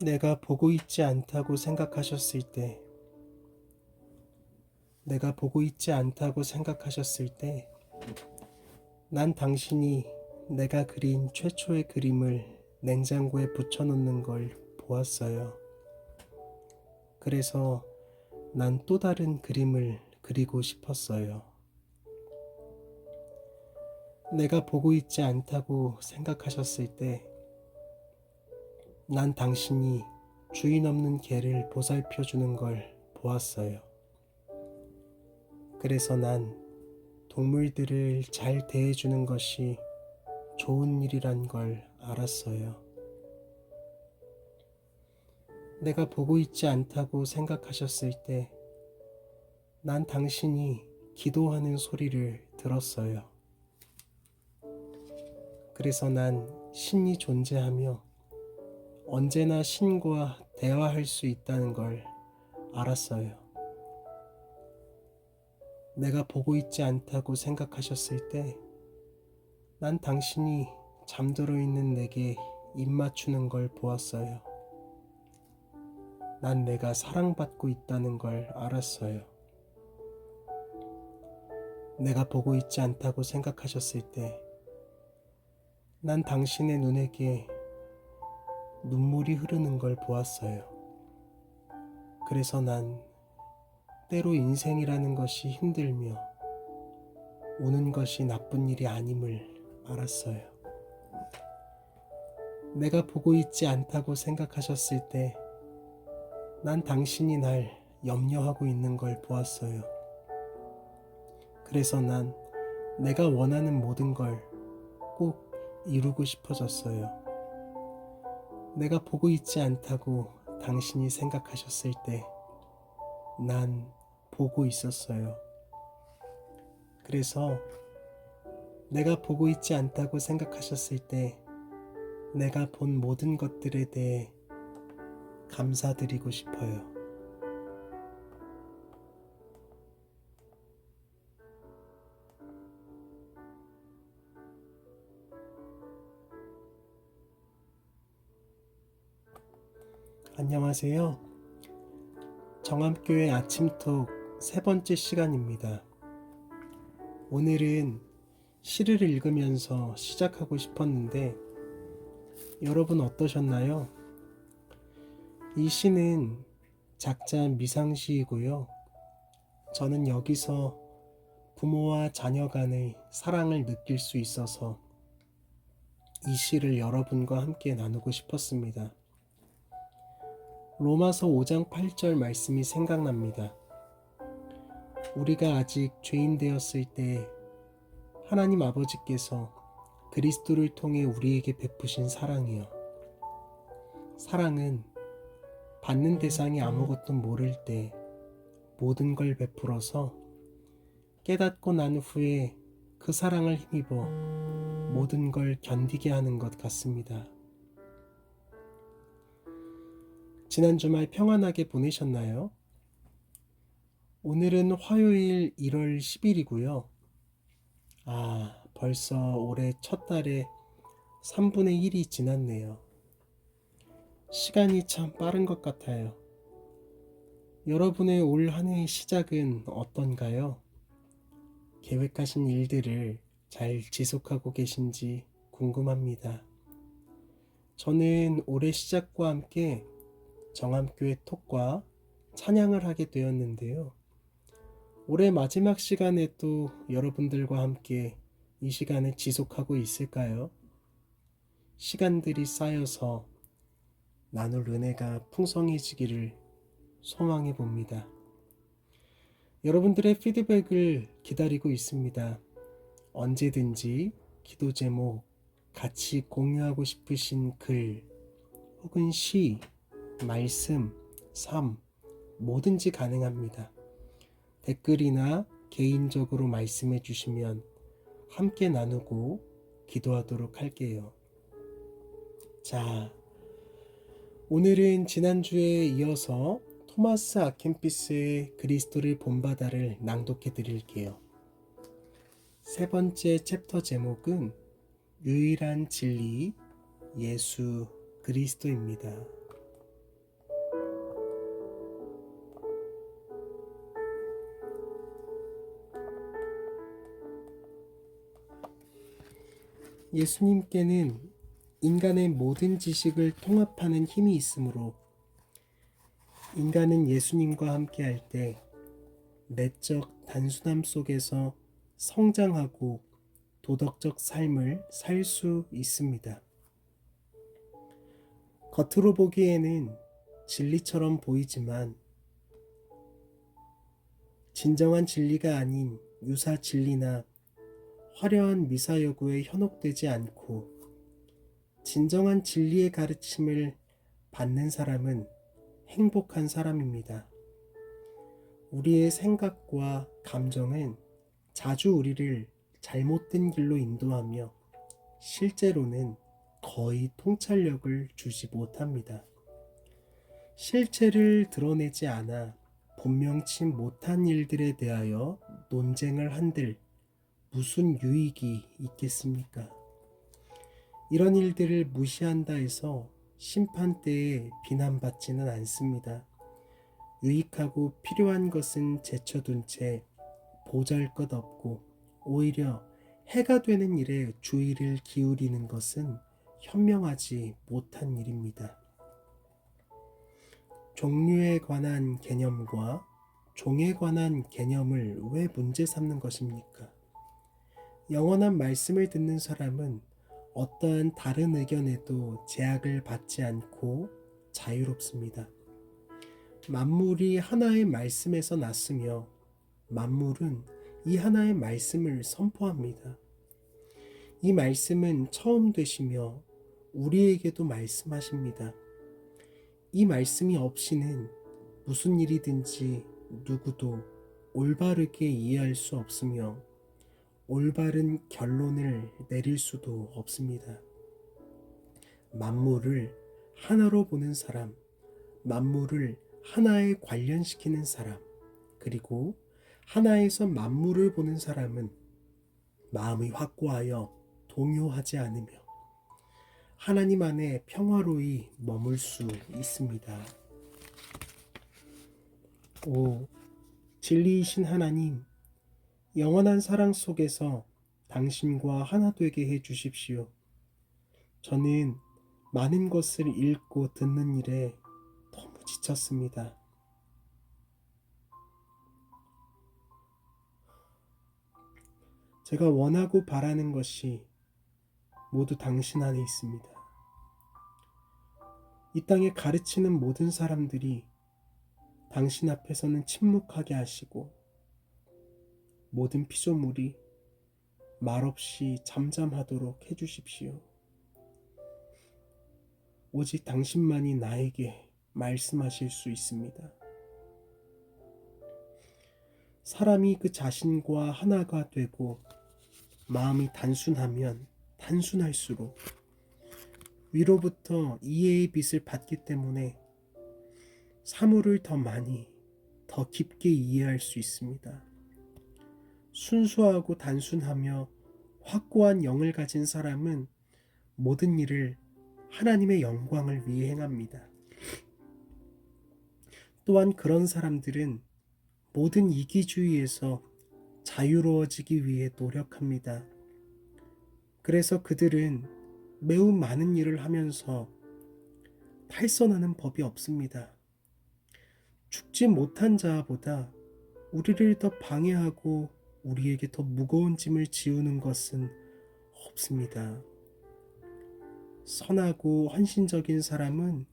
내가 보고 있지 않다고 생각하셨을 때, 내가 보고 있지 않다고 생각하셨을 때, 난 당신이 내가 그린 최초의 그림을 냉장고에 붙여놓는 걸 보았어요. 그래서 난 또 다른 그림을 그리고 싶었어요. 내가 보고 있지 않다고 생각하셨을 때, 난 당신이 주인 없는 개를 보살펴 주는 걸 보았어요. 그래서 난 동물들을 잘 대해주는 것이 좋은 일이란 걸 알았어요. 내가 보고 있지 않다고 생각하셨을 때, 난 당신이 기도하는 소리를 들었어요. 그래서 난 신이 존재하며 언제나 신과 대화할 수 있다는 걸 알았어요. 내가 보고 있지 않다고 생각하셨을 때, 난 당신이 잠들어 있는 내게 입 맞추는 걸 보았어요. 난 내가 사랑받고 있다는 걸 알았어요. 내가 보고 있지 않다고 생각하셨을 때, 난 당신의 눈에게 눈물이 흐르는 걸 보았어요. 그래서 난 때로 인생이라는 것이 힘들며 우는 것이 나쁜 일이 아님을 알았어요. 내가 보고 있지 않다고 생각하셨을 때, 난 당신이 날 염려하고 있는 걸 보았어요. 그래서 난 내가 원하는 모든 걸 꼭 이루고 싶어졌어요. 내가 보고 있지 않다고 당신이 생각하셨을 때, 난 보고 있었어요. 그래서 내가 보고 있지 않다고 생각하셨을 때, 내가 본 모든 것들에 대해 감사드리고 싶어요. 안녕하세요. 정함교회 아침톡 세 번째 시간입니다. 오늘은 시를 읽으면서 시작하고 싶었는데 여러분 어떠셨나요? 이 시는 작자 미상시이고요. 저는 여기서 부모와 자녀 간의 사랑을 느낄 수 있어서 이 시를 여러분과 함께 나누고 싶었습니다. 로마서 5장 8절 말씀이 생각납니다. 우리가 아직 죄인 되었을 때 하나님 아버지께서 그리스도를 통해 우리에게 베푸신 사랑이요. 사랑은 받는 대상이 아무것도 모를 때 모든 걸 베풀어서 깨닫고 난 후에 그 사랑을 힘입어 모든 걸 견디게 하는 것 같습니다. 지난 주말 평안하게 보내셨나요? 오늘은 화요일 1월 10일이고요. 벌써 올해 첫 달에 3분의 1이 지났네요. 시간이 참 빠른 것 같아요. 여러분의 올 한 해의 시작은 어떤가요? 계획하신 일들을 잘 지속하고 계신지 궁금합니다. 저는 올해 시작과 함께 정함교회 톡과 찬양을 하게 되었는데요. 올해 마지막 시간에 또 여러분들과 함께 이 시간을 지속하고 있을까요? 시간들이 쌓여서 나눌 은혜가 풍성해지기를 소망해 봅니다. 여러분들의 피드백을 기다리고 있습니다. 언제든지 기도 제목, 같이 공유하고 싶으신 글, 혹은 시, 말씀, 삶, 뭐든지 가능합니다. 댓글이나 개인적으로 말씀해 주시면 함께 나누고 기도하도록 할게요. 자, 오늘은 지난주에 이어서 토마스 아켄피스의 그리스도를 본받아를 낭독해 드릴게요. 세 번째 챕터 제목은 유일한 진리 예수 그리스도입니다. 예수님께는 인간의 모든 지식을 통합하는 힘이 있으므로 인간은 예수님과 함께 할 때 내적 단순함 속에서 성장하고 도덕적 삶을 살 수 있습니다. 겉으로 보기에는 진리처럼 보이지만 진정한 진리가 아닌 유사 진리나 화려한 미사여구에 현혹되지 않고 진정한 진리의 가르침을 받는 사람은 행복한 사람입니다. 우리의 생각과 감정은 자주 우리를 잘못된 길로 인도하며 실제로는 거의 통찰력을 주지 못합니다. 실체를 드러내지 않아 분명치 못한 일들에 대하여 논쟁을 한들 무슨 유익이 있겠습니까? 이런 일들을 무시한다 해서 심판대에 비난받지는 않습니다. 유익하고 필요한 것은 제쳐둔 채 보잘것없고 오히려 해가 되는 일에 주의를 기울이는 것은 현명하지 못한 일입니다. 종류에 관한 개념과 종에 관한 개념을 왜 문제 삼는 것입니까? 영원한 말씀을 듣는 사람은 어떠한 다른 의견에도 제약을 받지 않고 자유롭습니다. 만물이 하나의 말씀에서 났으며 만물은 이 하나의 말씀을 선포합니다. 이 말씀은 처음 되시며 우리에게도 말씀하십니다. 이 말씀이 없이는 무슨 일이든지 누구도 올바르게 이해할 수 없으며 올바른 결론을 내릴 수도 없습니다. 만물을 하나로 보는 사람, 만물을 하나에 관련시키는 사람, 그리고 하나에서 만물을 보는 사람은 마음이 확고하여 동요하지 않으며 하나님 안에 평화로이 머물 수 있습니다. 오, 진리이신 하나님, 영원한 사랑 속에서 당신과 하나 되게 해 주십시오. 저는 많은 것을 읽고 듣는 일에 너무 지쳤습니다. 제가 원하고 바라는 것이 모두 당신 안에 있습니다. 이 땅에 가르치는 모든 사람들이 당신 앞에서는 침묵하게 하시고 모든 피조물이 말없이 잠잠하도록 해주십시오. 오직 당신만이 나에게 말씀하실 수 있습니다. 사람이 그 자신과 하나가 되고 마음이 단순하면 단순할수록 위로부터 이해의 빛을 받기 때문에 사물을 더 많이, 더 깊게 이해할 수 있습니다. 순수하고 단순하며 확고한 영을 가진 사람은 모든 일을 하나님의 영광을 위해 행합니다. 또한 그런 사람들은 모든 이기주의에서 자유로워지기 위해 노력합니다. 그래서 그들은 매우 많은 일을 하면서 탈선하는 법이 없습니다. 죽지 못한 자보다 우리를 더 방해하고 우리에게 더 무거운 짐을 지우는 것은 없습니다. 선하고 헌신적인 사람은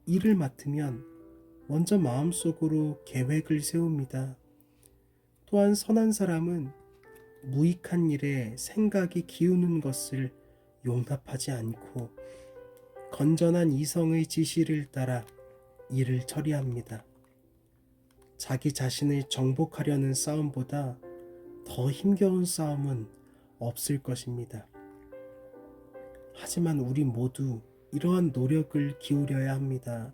일을 맡으면 먼저 마음속으로 계획을 세웁니다. 또한 선한 사람은 무익한 일에 생각이 기우는 것을 용납하지 않고 건전한 이성의 지시를 따라 일을 처리합니다. 자기 자신을 정복하려는 싸움보다 더 힘겨운 싸움은 없을 것입니다. 하지만 우리 모두 이러한 노력을 기울여야 합니다.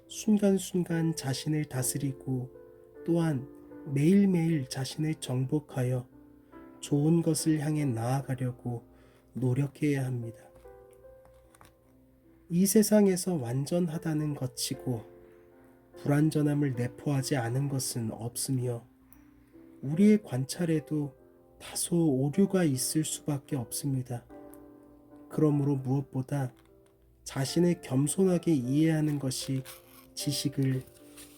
순간순간 자신을 다스리고 또한 매일매일 자신을 정복하여 좋은 것을 향해 나아가려고 노력해야 합니다. 이 세상에서 완전하다는 것치고 불완전함을 내포하지 않은 것은 없으며 우리의 관찰에도 다소 오류가 있을 수밖에 없습니다. 그러므로 무엇보다 자신을 겸손하게 이해하는 것이 지식을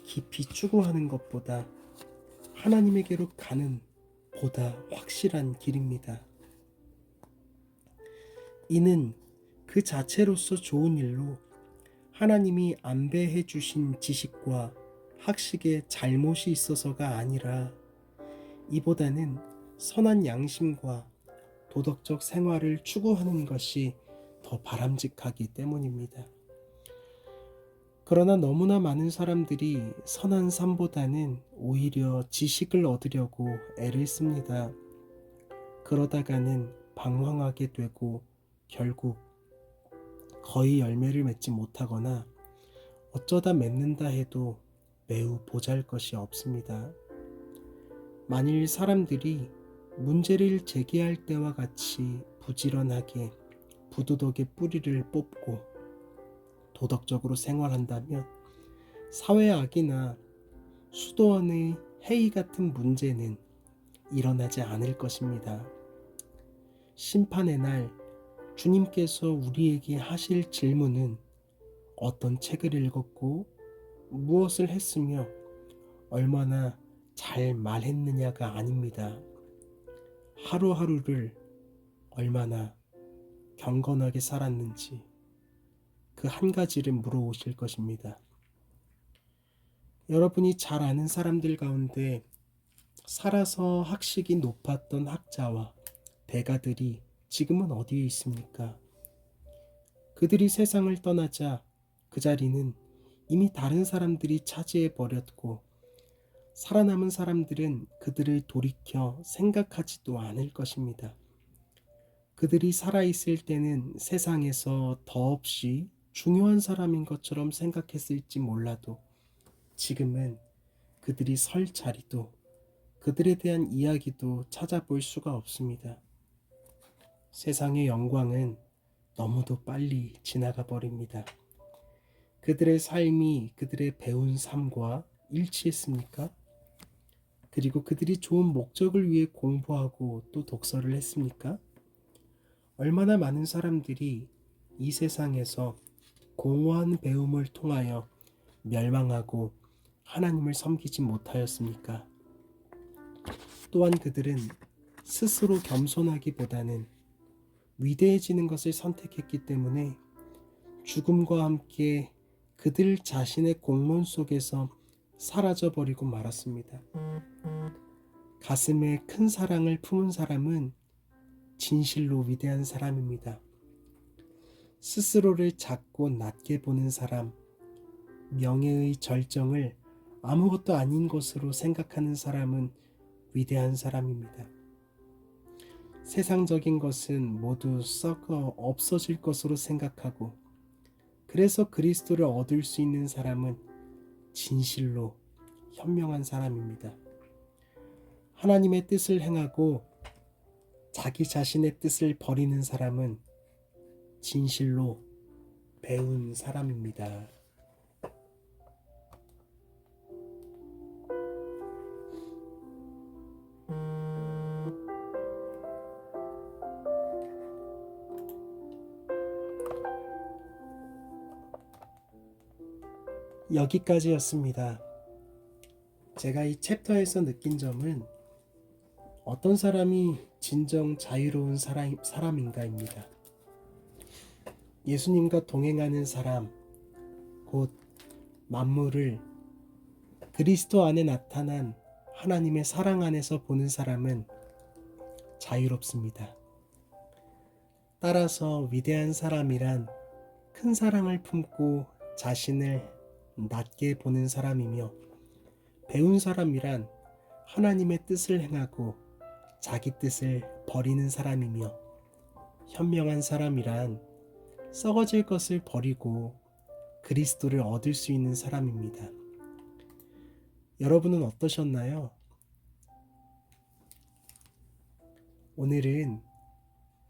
깊이 추구하는 것보다 하나님에게로 가는 보다 확실한 길입니다. 이는 그 자체로서 좋은 일로 하나님이 안배해 주신 지식과 학식에 잘못이 있어서가 아니라 이보다는 선한 양심과 도덕적 생활을 추구하는 것이 더 바람직하기 때문입니다. 그러나 너무나 많은 사람들이 선한 삶보다는 오히려 지식을 얻으려고 애를 씁니다. 그러다가는 방황하게 되고 결국 거의 열매를 맺지 못하거나 어쩌다 맺는다 해도 매우 보잘것이 없습니다. 만일 사람들이 문제를 제기할 때와 같이 부지런하게 부도덕의 뿌리를 뽑고 도덕적으로 생활한다면 사회 악이나 수도원의 해이 같은 문제는 일어나지 않을 것입니다. 심판의 날 주님께서 우리에게 하실 질문은 어떤 책을 읽었고 무엇을 했으며 얼마나 잘 말했느냐가 아닙니다. 하루하루를 얼마나 경건하게 살았는지 그 한 가지를 물어오실 것입니다. 여러분이 잘 아는 사람들 가운데 살아서 학식이 높았던 학자와 대가들이 지금은 어디에 있습니까? 그들이 세상을 떠나자 그 자리는 이미 다른 사람들이 차지해 버렸고 살아남은 사람들은 그들을 돌이켜 생각하지도 않을 것입니다. 그들이 살아있을 때는 세상에서 더없이 중요한 사람인 것처럼 생각했을지 몰라도 지금은 그들이 설 자리도 그들에 대한 이야기도 찾아볼 수가 없습니다. 세상의 영광은 너무도 빨리 지나가 버립니다. 그들의 삶이 그들의 배운 삶과 일치했습니까? 그리고 그들이 좋은 목적을 위해 공부하고 또 독서를 했습니까? 얼마나 많은 사람들이 이 세상에서 공허한 배움을 통하여 멸망하고 하나님을 섬기지 못하였습니까? 또한 그들은 스스로 겸손하기보다는 위대해지는 것을 선택했기 때문에 죽음과 함께 그들 자신의 공론 속에서 사라져버리고 말았습니다. 가슴에 큰 사랑을 품은 사람은 진실로 위대한 사람입니다. 스스로를 작고 낮게 보는 사람, 명예의 절정을 아무것도 아닌 것으로 생각하는 사람은 위대한 사람입니다. 세상적인 것은 모두 썩어 없어질 것으로 생각하고 그래서 그리스도를 얻을 수 있는 사람은 진실로 현명한 사람입니다. 하나님의 뜻을 행하고 자기 자신의 뜻을 버리는 사람은 진실로 배운 사람입니다. 여기까지였습니다. 제가 이 챕터에서 느낀 점은 어떤 사람이 진정 자유로운 사람인가입니다. 예수님과 동행하는 사람, 곧 만물을 그리스도 안에 나타난 하나님의 사랑 안에서 보는 사람은 자유롭습니다. 따라서 위대한 사람이란 큰 사랑을 품고 자신을 낮게 보는 사람이며 배운 사람이란 하나님의 뜻을 행하고 자기 뜻을 버리는 사람이며 현명한 사람이란 썩어질 것을 버리고 그리스도를 얻을 수 있는 사람입니다. 여러분은 어떠셨나요? 오늘은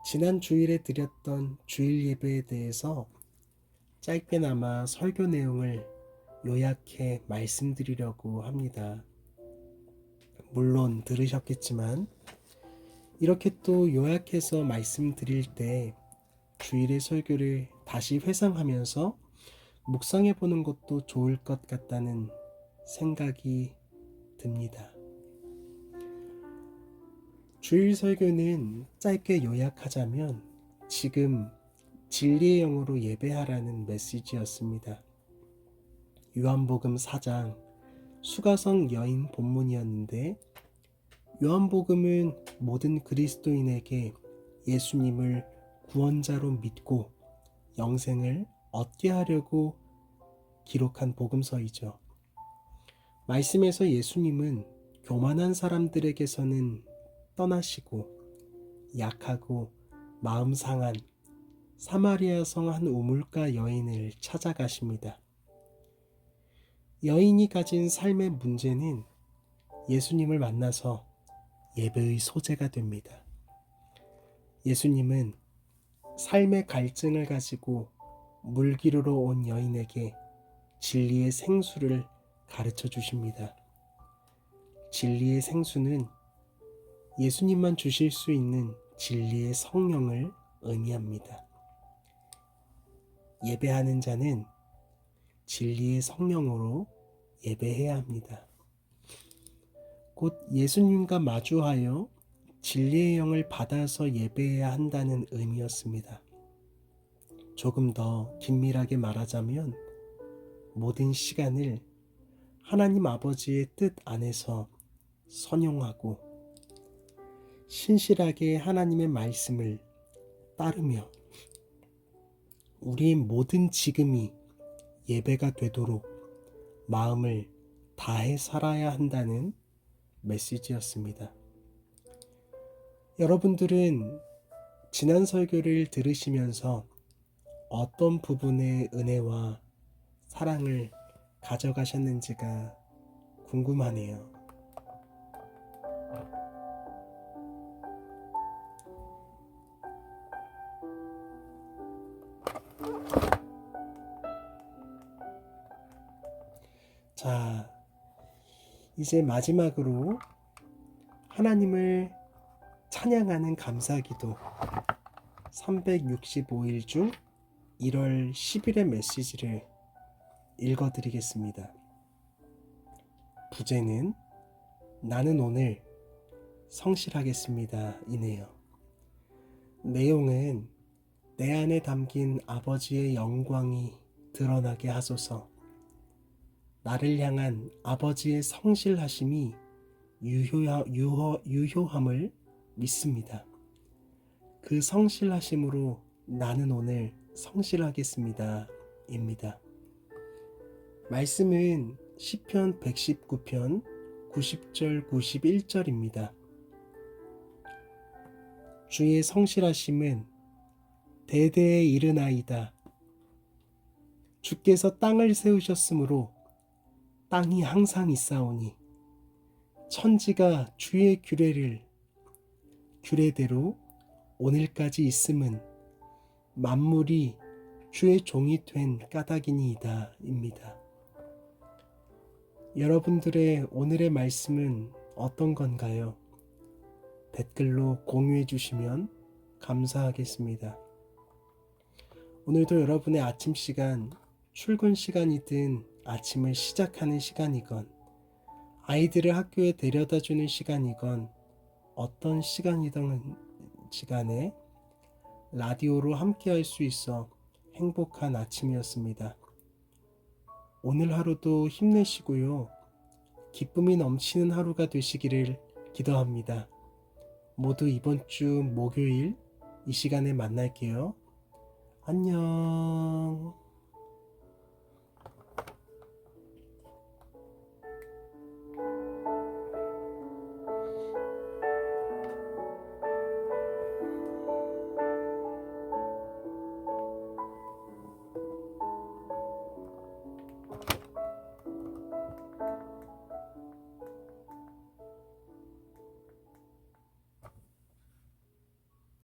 지난 주일에 드렸던 주일 예배에 대해서 짧게나마 설교 내용을 요약해 말씀드리려고 합니다. 물론 들으셨겠지만 이렇게 또 요약해서 말씀드릴 때 주일의 설교를 다시 회상하면서 묵상해 보는 것도 좋을 것 같다는 생각이 듭니다. 주일 설교는 짧게 요약하자면 지금 진리의 영으로 예배하라는 메시지였습니다. 요한복음 4장 수가성 여인 본문이었는데, 요한복음은 모든 그리스도인에게 예수님을 구원자로 믿고 영생을 얻게 하려고 기록한 복음서이죠. 말씀에서 예수님은 교만한 사람들에게서는 떠나시고 약하고 마음 상한 사마리아 성 한 우물가 여인을 찾아가십니다. 여인이 가진 삶의 문제는 예수님을 만나서 예배의 소재가 됩니다. 예수님은 삶의 갈증을 가지고 물기르러 온 여인에게 진리의 생수를 가르쳐 주십니다. 진리의 생수는 예수님만 주실 수 있는 진리의 성령을 의미합니다. 예배하는 자는 진리의 성령으로 예배해야 합니다. 곧 예수님과 마주하여 진리의 영을 받아서 예배해야 한다는 의미였습니다. 조금 더 긴밀하게 말하자면 모든 시간을 하나님 아버지의 뜻 안에서 선용하고 신실하게 하나님의 말씀을 따르며 우리의 모든 지금이 예배가 되도록 마음을 다해 살아야 한다는 메시지였습니다. 여러분들은 지난 설교를 들으시면서 어떤 부분의 은혜와 사랑을 가져가셨는지가 궁금하네요. 자, 이제 마지막으로 하나님을 찬양하는 감사기도 365일 중 1월 10일의 메시지를 읽어드리겠습니다. 부제는 나는 오늘 성실하겠습니다 이네요. 내용은 내 안에 담긴 아버지의 영광이 드러나게 하소서. 나를 향한 아버지의 성실하심이 유효함을 믿습니다. 그 성실하심으로 나는 오늘 성실하겠습니다 입니다. 말씀은 시편 119편 90절 91절입니다. 주의 성실하심은 대대에 이르나이다. 주께서 땅을 세우셨으므로 땅이 항상 있사오니 천지가 주의 규례대로 오늘까지 있음은 만물이 주의 종이 된 까닭이니이다 입니다. 여러분들의 오늘의 말씀은 어떤 건가요? 댓글로 공유해 주시면 감사하겠습니다. 오늘도 여러분의 아침 시간, 출근 시간이든 아침을 시작하는 시간이건 아이들을 학교에 데려다 주는 시간이건 어떤 시간이든 시간에 라디오로 함께 할 수 있어 행복한 아침이었습니다. 오늘 하루도 힘내시고요. 기쁨이 넘치는 하루가 되시기를 기도합니다. 모두 이번 주 목요일 이 시간에 만날게요. 안녕.